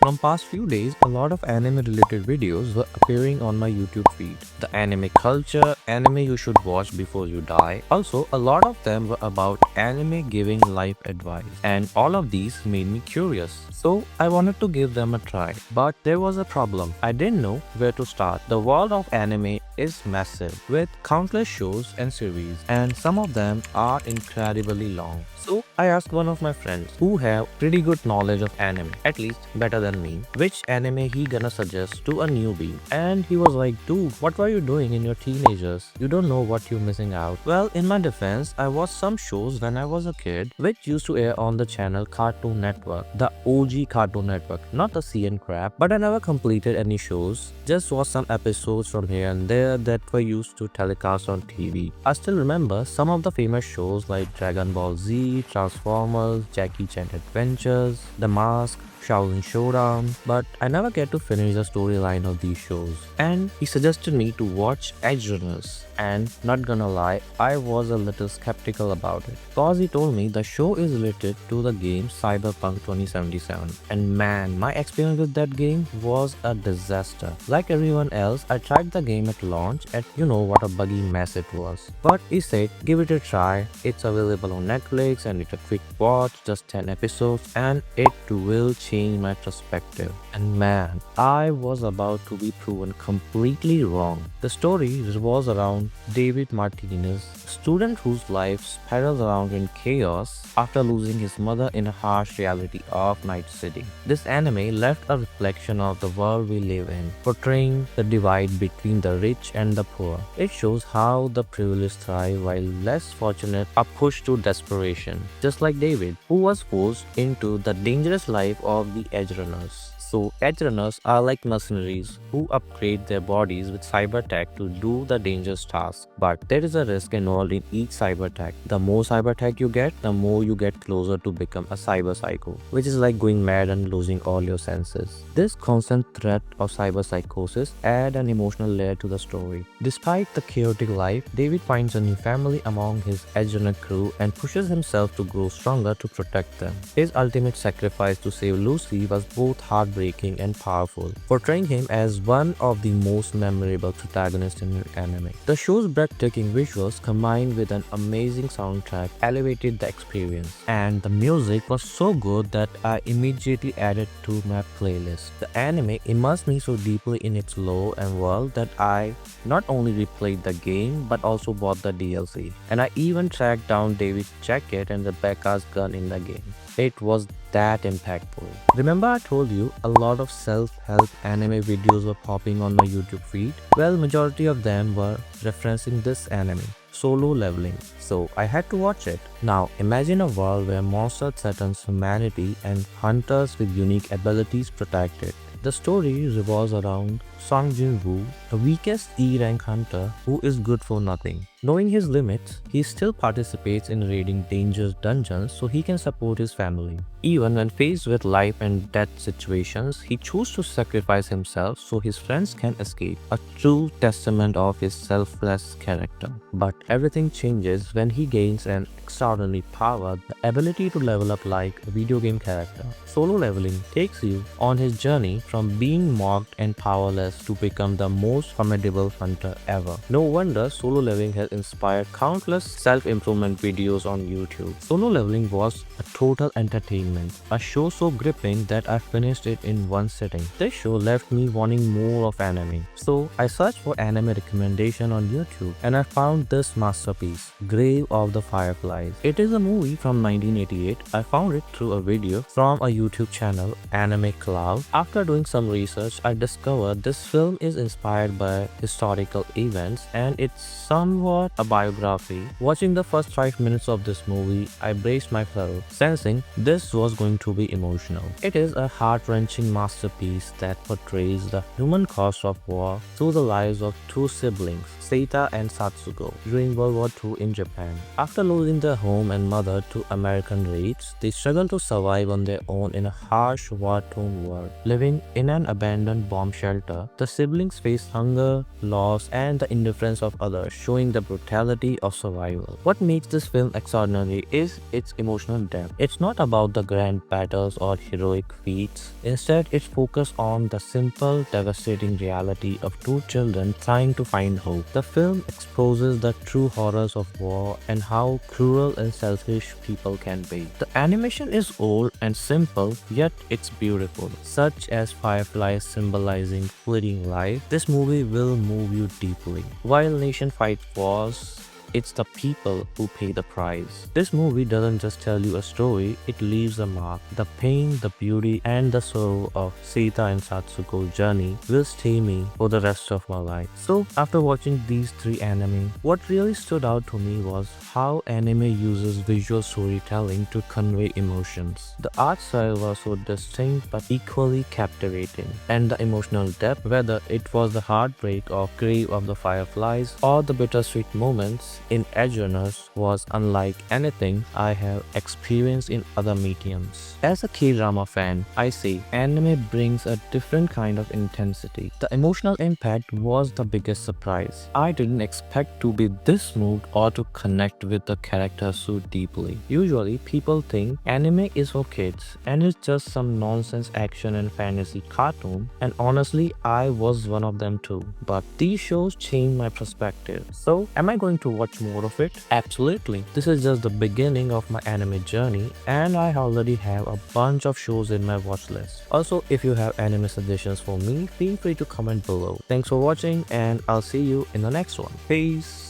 From past few days, a lot of anime related videos were appearing on my YouTube feed. The anime culture, anime you should watch before you die. Also, a lot of them were about anime giving life advice. And all of these made me curious. So I wanted to give them a try. But there was a problem. I didn't know where to start. The world of anime is massive with countless shows and series, and some of them are incredibly long. So I asked one of my friends who have pretty good knowledge of anime, at least better than me, which anime he gonna suggest to a newbie. And he was like, dude, what were you doing in your teenagers? You don't know what you're missing out. Well, in my defense, I watched some shows when I was a kid which used to air on the channel Cartoon Network, the OG Cartoon Network, not the CN crap, but I never completed any shows, just watched some episodes from here and there that were used to telecast on TV. I still remember some of the famous shows like Dragon Ball Z, Transformers, Jackie Chan Adventures, The Mask, Shaolin Showdown, but I never get to finish the storyline of these shows. And he suggested me to watch Edgerunners, and not gonna lie, I was a little skeptical about it, cause he told me the show is related to the game Cyberpunk 2077. And man, my experience with that game was a disaster. Like everyone else, I tried the game at launch and you know what a buggy mess it was. But he said, give it a try, it's available on Netflix and it's a quick watch, just 10 episodes, and it will change my perspective. And man, I was about to be proven completely wrong. The story revolves around David Martinez, a student whose life spirals around in chaos after losing his mother in a harsh reality of Night City. This anime left a reflection of the world we live in, portraying the divide between the rich and the poor. It shows how the privileged thrive while less fortunate are pushed to desperation, just like David, who was forced into the dangerous life of the Edgerunners. So, Edgerunners are like mercenaries who upgrade their bodies with cyber tech to do the dangerous tasks. But there is a risk involved in each cyber tech. The more cyber tech you get, the more you get closer to become a cyber psycho, which is like going mad and losing all your senses. This constant threat of cyber psychosis adds an emotional layer to the story. Despite the chaotic life, David finds a new family among his Edgerunner crew and pushes himself to grow stronger to protect them. His ultimate sacrifice to save Lucy was both heartbreaking and powerful, portraying him as one of the most memorable protagonists in anime. The show's breathtaking visuals combined with an amazing soundtrack elevated the experience, and the music was so good that I immediately added to my playlist. The anime immersed me so deeply in its lore and world that I not only replayed the game but also bought the DLC, and I even tracked down David's jacket and Rebecca's gun in the game. It was that impactful. Remember I told you a lot of self-help anime videos were popping on my YouTube feed? Well, majority of them were referencing this anime, Solo Leveling, so I had to watch it. Now imagine a world where monsters threatens humanity and hunters with unique abilities protect it. The story revolves around Song Jin-woo, the weakest E-rank hunter who is good for nothing. Knowing his limits, he still participates in raiding dangerous dungeons so he can support his family. Even when faced with life and death situations, he chooses to sacrifice himself so his friends can escape, a true testament of his selfless character. But everything changes when he gains an extraordinary power, the ability to level up like a video game character. Solo Leveling takes you on his journey from being mocked and powerless to become the most formidable hunter ever. No wonder Solo Leveling has inspired countless self-improvement videos on YouTube. Solo Leveling was a total entertainment, a show so gripping that I finished it in one sitting. This show left me wanting more of anime. So I searched for anime recommendation on YouTube and I found this masterpiece, Grave of the Fireflies. It is a movie from 1988. I found it through a video from a YouTube channel, Anime Cloud. After doing some research, I discovered this film is inspired by historical events and it's somewhat a biography. Watching the first 5 minutes of this movie, I braced myself, sensing this was going to be emotional. It is a heart-wrenching masterpiece that portrays the human cost of war through the lives of two siblings, Seita and Satsuko during World War II in Japan. After losing their home and mother to American raids, they struggle to survive on their own in a harsh war-torn world. Living in an abandoned bomb shelter, the siblings face hunger, loss, and the indifference of others, showing the brutality of survival. What makes this film extraordinary is its emotional depth. It's not about the grand battles or heroic feats. Instead, it's focused on the simple, devastating reality of two children trying to find hope. The film exposes the true horrors of war and how cruel and selfish people can be. The animation is old and simple, yet it's beautiful, such as Fireflies symbolizing fleeting life. This movie will move you deeply. While nation fight wars, it's the people who pay the price. This movie doesn't just tell you a story, it leaves a mark. The pain, the beauty, and the sorrow of Sita and Satsuko's journey will stay me for the rest of my life. So, after watching these three anime, what really stood out to me was how anime uses visual storytelling to convey emotions. The art style was so distinct but equally captivating, and the emotional depth, whether it was the heartbreak or grave of the Fireflies or the bittersweet moments in Edgerunners, was unlike anything I have experienced in other mediums. As a K-drama fan, I say anime brings a different kind of intensity. The emotional impact was the biggest surprise. I didn't expect to be this moved or to connect with the characters so deeply. Usually, people think anime is for kids and it's just some nonsense action and fantasy cartoon, and honestly, I was one of them too. But these shows changed my perspective. So, am I going to watch more of it? Absolutely. This is just the beginning of my anime journey, and I already have a bunch of shows in my watch list. Also, if you have anime suggestions for me, feel free to comment below. Thanks for watching, and I'll see you in the next one. Peace.